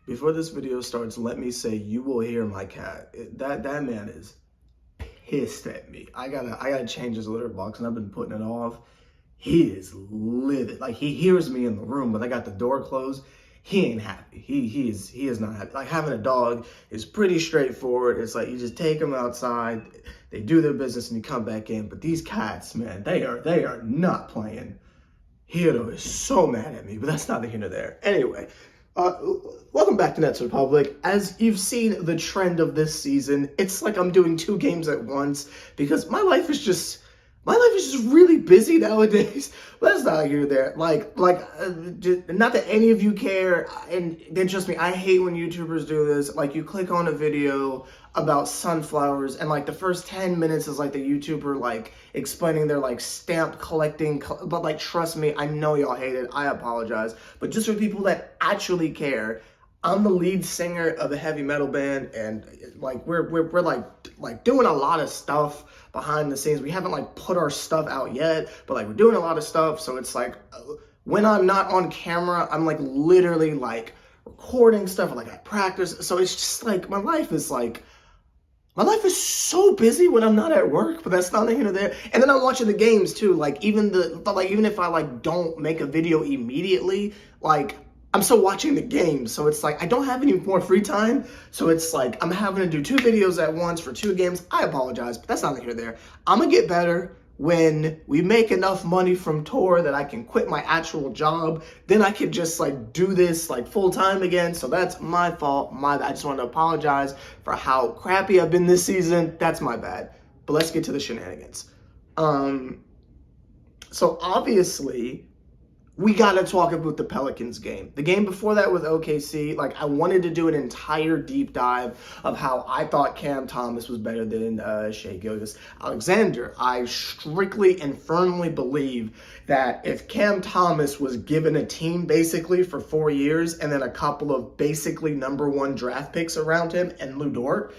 Before this video starts, let me say you will hear my cat. That man is pissed at me. I gotta change his litter box, and I've been putting it off. He is livid. Like, he hears me in the room, but I got the door closed. He ain't happy. He is not happy. Like, having a dog is pretty straightforward. It's like you just take them outside, they do their business, and you come back in. But these cats, man, they are not playing. Hiro is so mad at me, but that's neither here nor there. Anyway, welcome back to Nets Republic. As you've seen the trend of this season, it's like I'm doing two games at once because my life is just really busy nowadays. But that's not here nor there. Not that any of you care, and then trust me, I hate when YouTubers do this. Like, you click on a video about sunflowers, and like the first 10 minutes is like the YouTuber like explaining their like stamp collecting, but like, trust me, I know y'all hate it. I apologize. But just for people that actually care, I'm the lead singer of a heavy metal band, and like we're like doing a lot of stuff behind the scenes. We haven't like put our stuff out yet, but like we're doing a lot of stuff. So it's like when I'm not on camera, I'm like literally like recording stuff, or like I practice. So it's just like my life is so busy when I'm not at work, but that's not here nor there. And then I'm watching the games too. Like even if I like don't make a video immediately, like I'm still watching the games. So it's like I don't have any more free time. So it's like I'm having to do two videos at once for two games. I apologize, but that's not here nor there. I'm gonna get better when we make enough money from tour that I can quit my actual job. Then I could just like do this like full time again. So that's my fault. I just want to apologize for how crappy I've been this season. That's my bad. But let's get to the shenanigans. So obviously we got to talk about the Pelicans game. The game before that with OKC, like I wanted to do an entire deep dive of how I thought Cam Thomas was better than Shai Gilgeous-Alexander. I strictly and firmly believe that if Cam Thomas was given a team basically for 4 years and then a couple of basically number one draft picks around him and Lu Dort,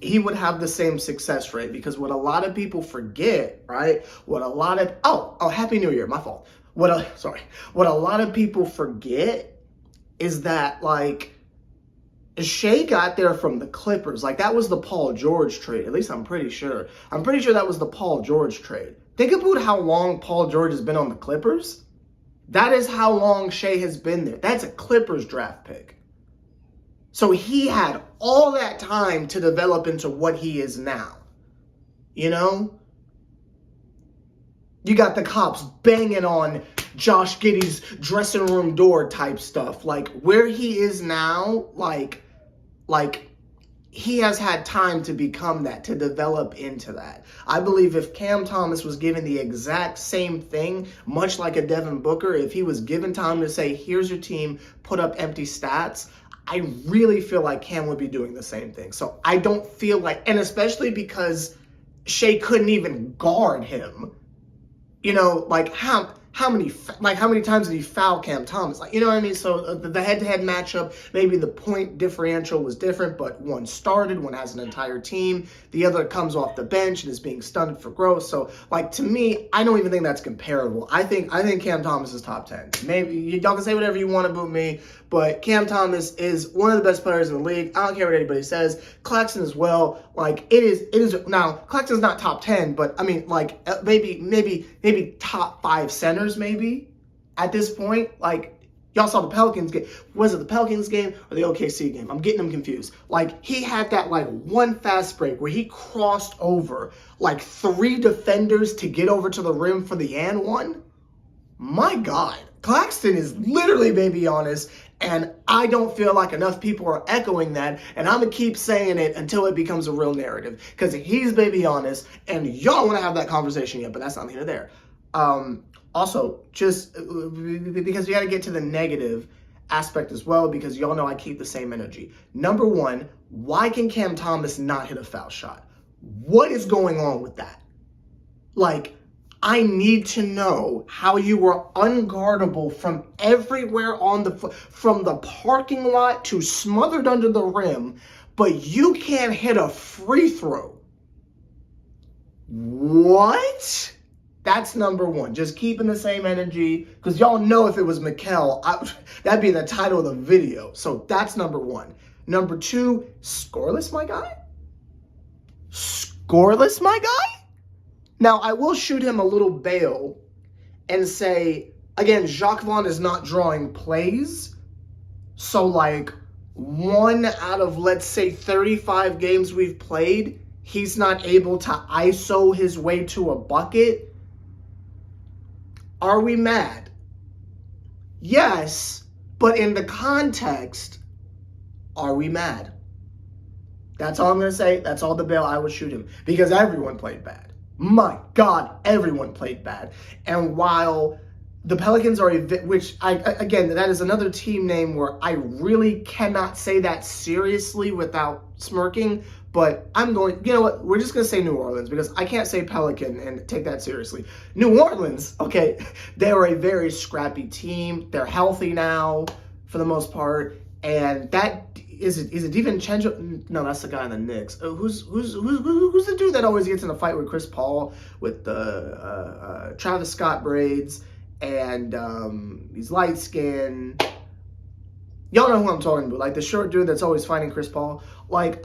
he would have the same success rate. Because what a lot of people forget, right? Happy New Year, my fault. What a lot of people forget is that, like, Shai got there from the Clippers. Like, that was the Paul George trade. At least I'm pretty sure. I'm pretty sure that was the Paul George trade. Think about how long Paul George has been on the Clippers. That is how long Shai has been there. That's a Clippers draft pick. So he had all that time to develop into what he is now. You know? You got the cops banging on Josh Giddey's dressing room door type stuff. Like, where he is now, like he has had time to become that, to develop into that. I believe if Cam Thomas was given the exact same thing, much like a Devin Booker, if he was given time to say, here's your team, put up empty stats, I really feel like Cam would be doing the same thing. So I don't feel like, and especially because Shai couldn't even guard him. You know, like how many times did he foul Cam Thomas? Like, you know what I mean? So the head-to-head matchup, maybe the point differential was different, but one started, one has an entire team, the other comes off the bench and is being stunned for growth. So, like, to me, I don't even think that's comparable. I think Cam Thomas is top 10. Maybe y'all can say whatever you want about me, but Cam Thomas is one of the best players in the league. I don't care what anybody says. Claxton as well. Like, it is now. Claxton's not top 10, but I mean, like, maybe top 5 centers, maybe at this point. Like, y'all saw the Pelicans game. Was it the Pelicans game or the OKC game? I'm getting them confused. Like, he had that like one fast break where he crossed over like 3 defenders to get over to the rim for the and one. My God, Claxton is literally baby honest, and I don't feel like enough people are echoing that, and I'm going to keep saying it until it becomes a real narrative, because he's baby honest, and y'all want to have that conversation yet, but that's not here or there. Also, just because you got to get to the negative aspect as well, because y'all know I keep the same energy. Number one, why can Cam Thomas not hit a foul shot? What is going on with that? Like, I need to know how you were unguardable from everywhere from the parking lot to smothered under the rim, but you can't hit a free throw. What? That's number one. Just keeping the same energy. Because y'all know if it was Mikal, that'd be the title of the video. So that's number one. Number two, scoreless, my guy? Scoreless, my guy? Now, I will shoot him a little bail and say, again, Jacques Vaughn is not drawing plays. So, like, 1 out of, let's say, 35 games we've played, he's not able to ISO his way to a bucket. Are we mad? Yes, but in the context, are we mad? That's all I'm going to say. That's all the bail I would shoot him. Because everyone played bad. My God, everyone played bad. And while the Pelicans are again, that is another team name where I really cannot say that seriously without smirking. But I'm going, you know what? We're just going to say New Orleans because I can't say Pelican and take that seriously. New Orleans, okay, they are a very scrappy team. They're healthy now for the most part. And that is it DiVincenzo? No, that's the guy in the Knicks. Who's the dude that always gets in a fight with Chris Paul with the Travis Scott braids and he's light skinned. Y'all know who I'm talking about, like the short dude that's always fighting Chris Paul. Like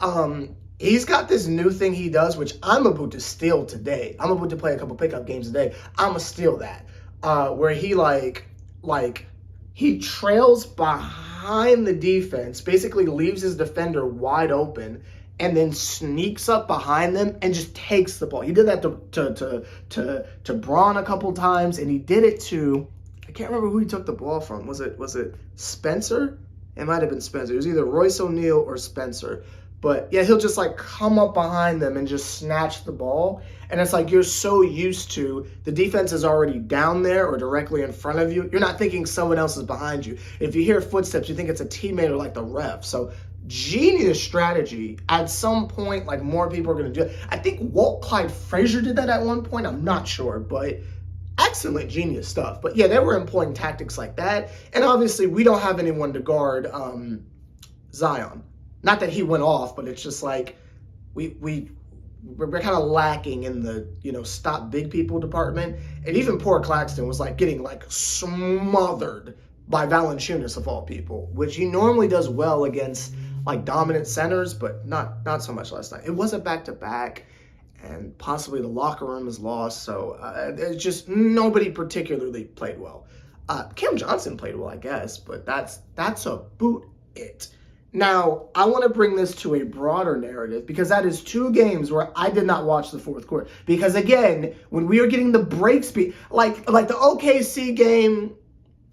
he's got this new thing he does, which I'm about to steal today. I'm about to play a couple pickup games today. I'm gonna steal that, where he he trails behind the defense, basically leaves his defender wide open, and then sneaks up behind them and just takes the ball. He did that to Braun a couple times, and he did it to, I can't remember who he took the ball from. Was it Spencer? It might have been Spencer. It was either Royce O'Neal or Spencer. But yeah, he'll just like come up behind them and just snatch the ball. And it's like you're so used to the defense is already down there or directly in front of you. You're not thinking someone else is behind you. If you hear footsteps, you think it's a teammate or like the ref. So genius strategy. At some point, like more people are going to do it. I think Walt Clyde Frazier did that at one point. I'm not sure, but excellent, genius stuff. But yeah, they were employing tactics like that. And obviously, we don't have anyone to guard Zion. Not that he went off, but it's just like we're kind of lacking in the, stop big people department. And even poor Claxton was like getting like smothered by Valanciunas of all people, which he normally does well against like dominant centers, but not so much last night. It was a back-to-back, and possibly the locker room is lost. So it's just nobody particularly played well. Cam Johnson played well, I guess, but that's about it. Now, I want to bring this to a broader narrative because that is 2 games where I did not watch the fourth quarter. Because again, when we were getting the break speed, like the OKC game,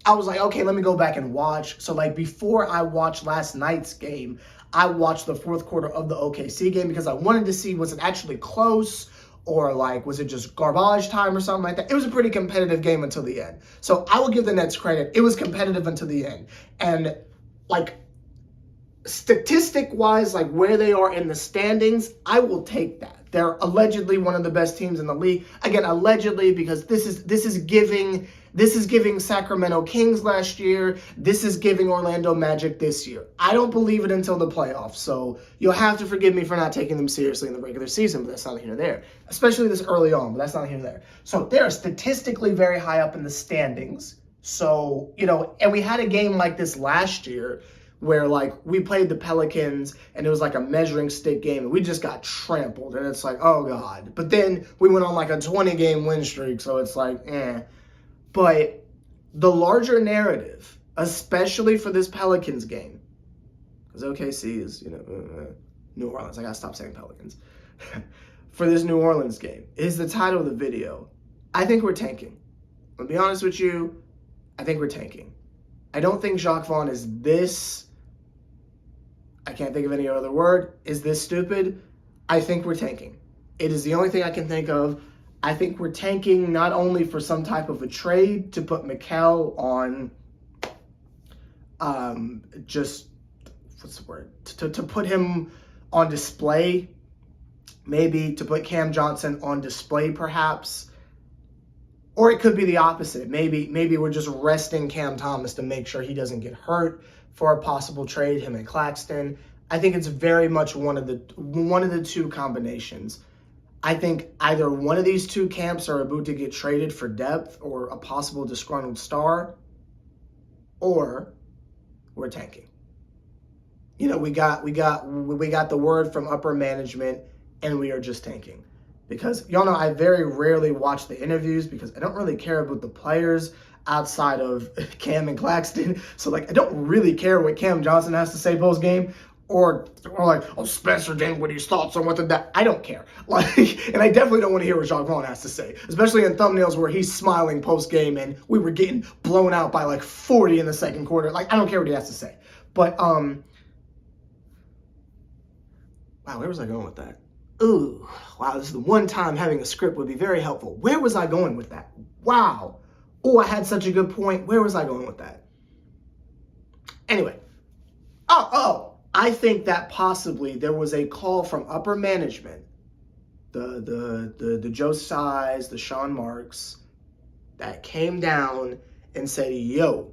I was like, okay, let me go back and watch. So like before I watched last night's game, I watched the fourth quarter of the OKC game because I wanted to see, was it actually close or like, was it just garbage time or something like that? It was a pretty competitive game until the end. So I will give the Nets credit. It was competitive until the end. And like, statistic-wise, like where they are in the standings, I will take that. They're allegedly one of the best teams in the league. Again, allegedly, because this is giving Sacramento Kings last year. This is giving Orlando Magic this year. I don't believe it until the playoffs, so you'll have to forgive me for not taking them seriously in the regular season, but that's not here or there. Especially this early on, but that's not here or there. So they're statistically very high up in the standings. So, and we had a game like this last year where like we played the Pelicans and it was like a measuring stick game and we just got trampled and it's like, oh God. But then we went on like a 20-game win streak, so it's like, eh. But the larger narrative, especially for this Pelicans game, because OKC is, New Orleans. I gotta stop saying Pelicans. For this New Orleans game, is the title of the video. I think we're tanking. I'll be honest with you, I think we're tanking. I don't think Jacques Vaughn is this, I can't think of any other word, is this stupid. I think we're tanking. It is the only thing I can think of. I think we're tanking not only for some type of a trade to put Mikal on, to put him on display, maybe to put Cam Johnson on display perhaps, or it could be the opposite. Maybe we're just resting Cam Thomas to make sure he doesn't get hurt for a possible trade, him and Claxton. I think it's very much one of the 2 combinations. I think either one of these two camps are about to get traded for depth or a possible disgruntled star, or we're tanking. You know, we got the word from upper management, and we are just tanking. Because y'all know I very rarely watch the interviews because I don't really care about the players outside of Cam and Claxton. So like I don't really care what Cam Johnson has to say post game. Or like, oh, Spencer Dinwiddie's thoughts on what that. I don't care. Like, and I definitely don't want to hear what Jacques Vaughn has to say, especially in thumbnails where he's smiling post game and we were getting blown out by like 40 in the second quarter. Like, I don't care what he has to say. But wow, where was I going with that? Ooh, wow, this is the one time having a script would be very helpful. Where was I going with that? Wow. Oh, I had such a good point. Where was I going with that? Anyway. I think that possibly there was a call from upper management, the Joe Size, the Sean Marks, that came down and said, yo,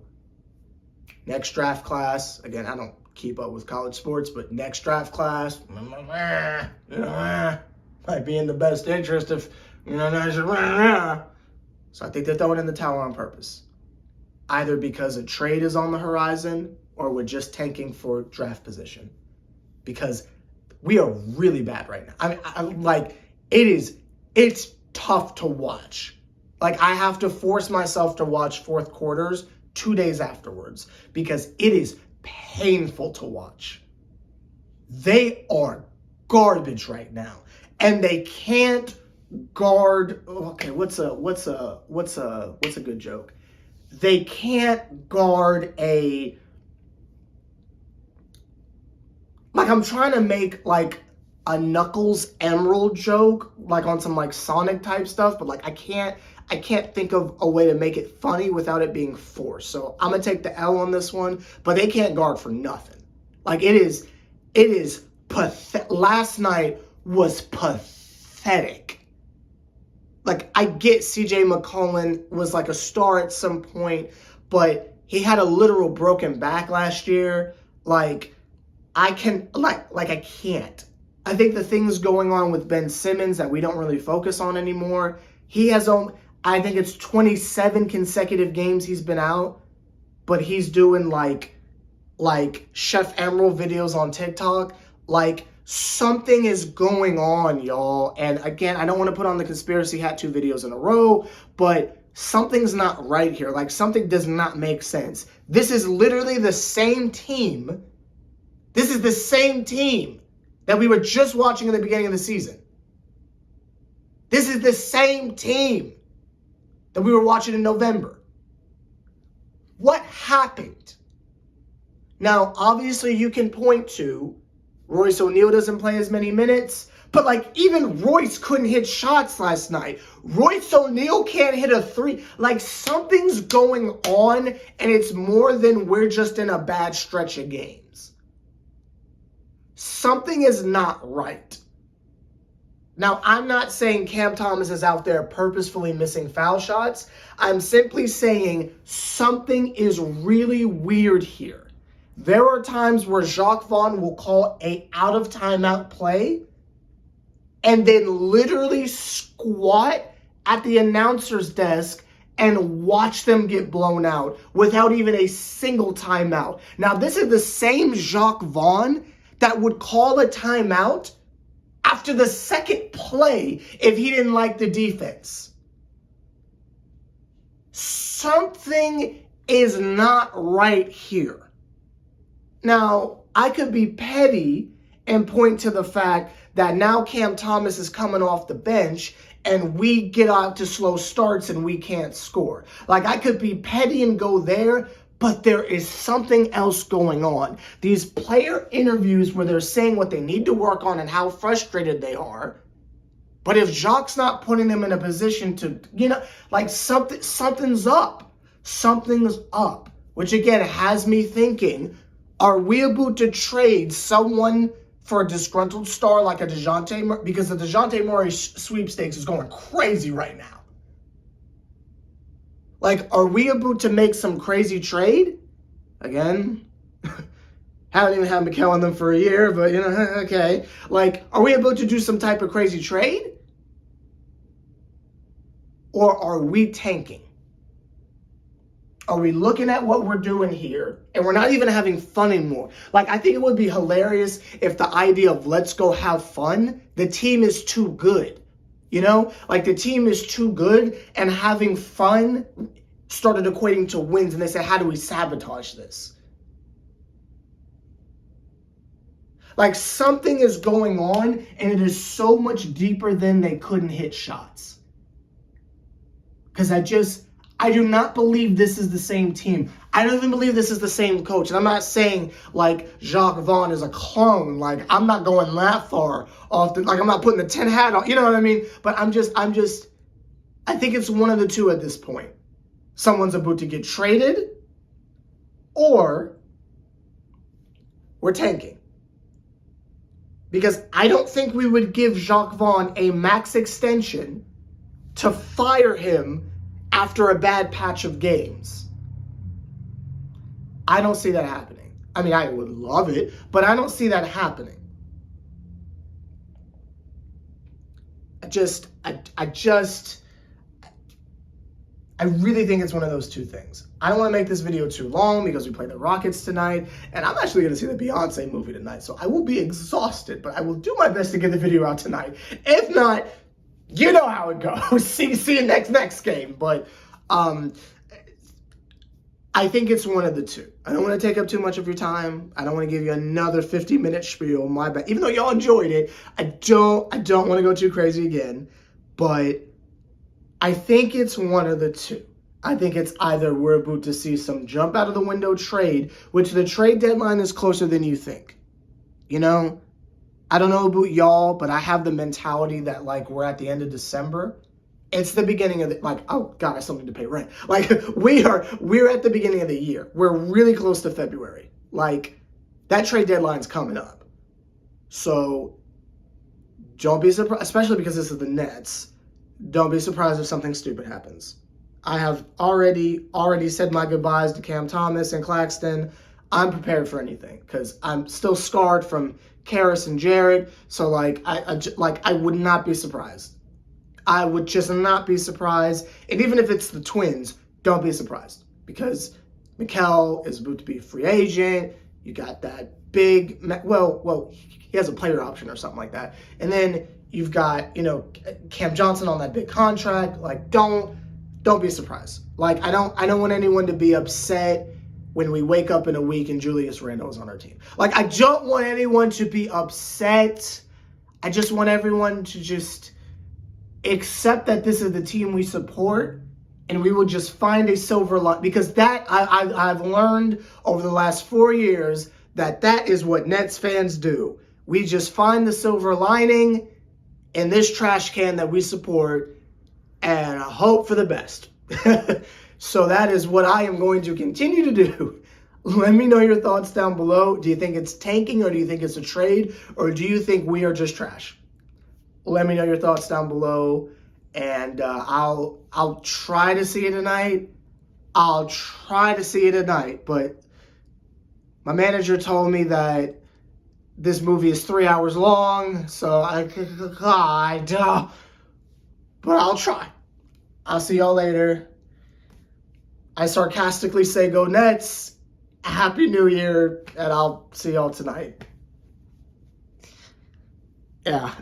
next draft class, again, I don't keep up with college sports, but next draft class, might be in the best interest if, so I think they're throwing in the towel on purpose. Either because a trade is on the horizon or we're just tanking for draft position. Because we are really bad right now. I mean, it's tough to watch. Like, I have to force myself to watch fourth quarters 2 days afterwards because it is painful to watch. They are garbage right now. And they can't guard. Okay, what's a good joke? They can't guard a. Like, I'm trying to make like a Knuckles Emerald joke, like on some like Sonic type stuff, but like I can't think of a way to make it funny without it being forced. So I'm gonna take the L on this one, but they can't guard for nothing. Like it is pathetic. Last night was pathetic. Like, I get CJ McCollum was like a star at some point, but he had a literal broken back last year. Like, I can't. I think the things going on with Ben Simmons that we don't really focus on anymore, he has, I think it's 27 consecutive games he's been out, but he's doing like Chef Emerald videos on TikTok. Like, something is going on, y'all. And again, I don't want to put on the conspiracy hat 2 videos in a row, but something's not right here. Like, something does not make sense. This is literally the same team. This is the same team that we were just watching in the beginning of the season. This is the same team that we were watching in November. What happened? Now, obviously, you can point to Royce O'Neal doesn't play as many minutes, but like even Royce couldn't hit shots last night. Royce O'Neal can't hit a 3. Like, something's going on, and it's more than we're just in a bad stretch of games. Something is not right. Now, I'm not saying Cam Thomas is out there purposefully missing foul shots. I'm simply saying something is really weird here. There are times where Jacques Vaughn will call a out of timeout play and then literally squat at the announcer's desk and watch them get blown out without even a single timeout. Now, this is the same Jacques Vaughn that would call a timeout after the second play if he didn't like the defense. Something is not right here. Now, I could be petty and point to the fact that now Cam Thomas is coming off the bench and we get out to slow starts and we can't score. Like, I could be petty and go there, but there is something else going on. These player interviews where they're saying what they need to work on and how frustrated they are. But if Jacques not putting them in a position to, like something's up. Something's up. Which again has me thinking, are we about to trade someone for a disgruntled star like a DeJounte Murray? Because the DeJounte Murray sweepstakes is going crazy right now. Like, are we about to make some crazy trade? Again, haven't even had Mikal on them for a year, but, okay. Like, are we about to do some type of crazy trade? or are we tanking? Are we looking at what we're doing here and we're not even having fun anymore? Like, I think it would be hilarious if the idea of let's go have fun, the team is too good. You know, like the team is too good and having fun started equating to wins, and they said, how do we sabotage this? Like, something is going on and it is so much deeper than they couldn't hit shots. Because I do not believe this is the same team. I don't even believe this is the same coach. And I'm not saying like Jacques Vaughn is a clone. Like, I'm not going that far off. Like, I'm not putting the 10 hat on. You know what I mean? But I think it's one of the two at this point. Someone's about to get traded, or we're tanking. Because I don't think we would give Jacques Vaughn a max extension to fire him after a bad patch of games. I don't see that happening. I mean, I would love it, but I don't see that happening. I really think it's one of those two things. I don't want to make this video too long because we play the Rockets tonight, and I'm actually going to see the Beyonce movie tonight, so I will be exhausted, but I will do my best to get the video out tonight. If not, you know how it goes. see you next game. But I think it's one of the two. I don't want to take up too much of your time. I don't want to give you another 50-minute spiel. My bad. Even though y'all enjoyed it, I don't want to go too crazy again. But I think it's one of the two. I think it's either we're about to see some jump out of the window trade, which the trade deadline is closer than you think. You know? I don't know about y'all, but I have the mentality that, like, we're at the end of December. It's the beginning of oh, God, I still need to pay rent. Like, we're at the beginning of the year. We're really close to February. Like, that trade deadline's coming up. So, don't be surprised, especially because this is the Nets. Don't be surprised if something stupid happens. I have already said my goodbyes to Cam Thomas and Claxton. I'm prepared for anything because I'm still scarred from Karras and Jared. So, like, I would not be surprised. I would just not be surprised. And even if it's the Twins, don't be surprised because Mikal is about to be a free agent. You got that big, well, he has a player option or something like that. And then you've got, Cam Johnson on that big contract. Like, don't be surprised. Like, I don't want anyone to be upset when we wake up in a week and Julius Randle is on our team. Like, I don't want anyone to be upset. I just want everyone to just accept that this is the team we support, and we will just find a silver lining. Because that, I've learned over the last 4 years that is what Nets fans do. We just find the silver lining in this trash can that we support and hope for the best. So that is what I am going to continue to do. Let me know your thoughts down below. Do you think it's tanking, or do you think it's a trade, or do you think we are just trash? Let me know your thoughts down below, and I'll try to see it tonight. But my manager told me that this movie is 3 hours long, so but I'll try. I'll see y'all later. I sarcastically say go Nets. Happy New Year, and I'll see y'all tonight. Yeah.